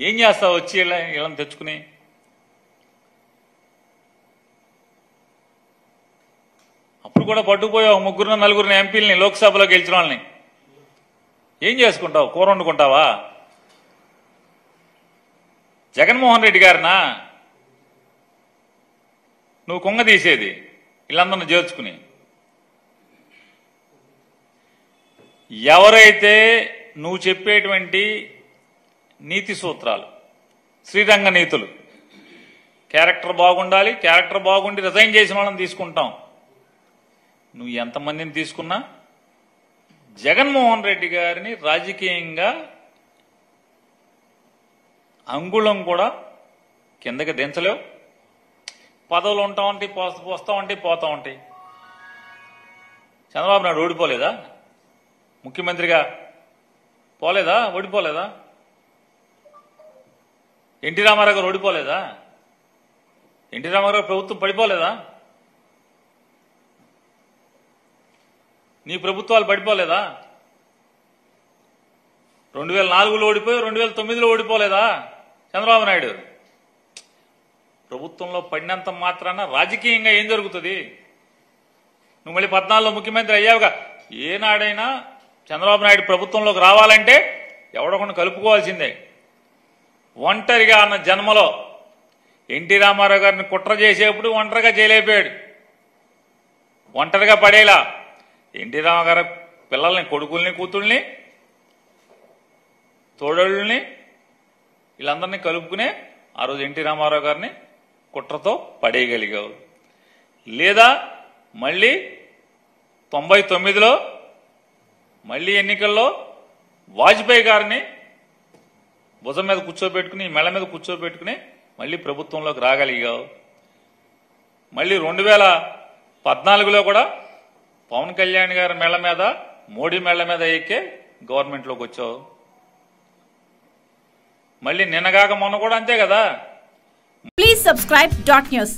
ఏం చేస్తావు వచ్చి వీళ్ళని తెచ్చుకుని? అప్పుడు కూడా పట్టుకుపోయావు ముగ్గురు నలుగురిని ఎంపీలని, లోక్సభలో గెలిచిన వాళ్ళని. ఏం చేసుకుంటావు? కూర వండుకుంటావా? జగన్మోహన్ రెడ్డి గారినా నువ్వు కుంగ తీసేది వీళ్ళందరిని చేర్చుకుని? ఎవరైతే నువ్వు చెప్పేటువంటి నీతి సూత్రాలు, శ్రీరంగ నీతులు, క్యారెక్టర్ బాగుండాలి, క్యారెక్టర్ బాగుండి రిజైన్ చేసిన వాళ్ళని తీసుకుంటాం. నువ్వు ఎంతమందిని తీసుకున్నా జగన్మోహన్ రెడ్డి గారిని రాజకీయంగా అంగుళం కూడా కిందకి దించలేవు. పదవులు ఉంటా ఉంటాయి, వస్తా ఉంటాయి, పోతా ఉంటాయి. చంద్రబాబు నాయుడు ఓడిపోలేదా? ముఖ్యమంత్రిగా పోలేదా? ఓడిపోలేదా? ఎన్టీ రామారావు గారు ఓడిపోలేదా? ఎన్టీ రామారావు ప్రభుత్వం పడిపోలేదా? నీ ప్రభుత్వాలు పడిపోలేదా? 2004లో ఓడిపోయి 2009లో ఓడిపోలేదా చంద్రబాబు నాయుడు? ప్రభుత్వంలో పడినంత మాత్రాన రాజకీయంగా ఏం జరుగుతుంది? నువ్వు మళ్ళీ 14లో ముఖ్యమంత్రి అయ్యావుగా. ఏనాడైనా చంద్రబాబు నాయుడు ప్రభుత్వంలోకి రావాలంటే ఎవడొకడు కలుపుకోవాల్సిందే. ఒంటరిగా అన్న జన్మలో ఎన్టీ రామారావు గారిని కుట్ర చేసేప్పుడు ఒంటరిగా చేయలేకపోయాడు. ఒంటరిగా పడేలా ఎన్టీ రామారావు గారి పిల్లల్ని, కొడుకుల్ని, కూతుళ్ళని, తోడళ్ళని వీళ్ళందరినీ కలుపుకునే ఆ రోజు ఎన్టీ రామారావు గారిని కుట్రతో పడేయగలిగావు. లేదా మళ్ళీ 99లో మళ్ళీ ఎన్నికల్లో వాజ్పేయి గారిని భుజం మీద కూర్చోబెట్టుకుని, మెళ్ళ మీద కూర్చోబెట్టుకుని మళ్ళీ ప్రభుత్వంలోకి రాగలిగావు. మళ్ళీ 2014లో కూడా పవన్ కళ్యాణ్ గారి మెళ్ళ మీద, మోడీ మెళ్ళ మీద ఎక్కే గవర్నమెంట్లోకి వచ్చావు. మళ్ళీ నిన్నగాక మొన్న కూడా అంతే కదా. Please subscribe .news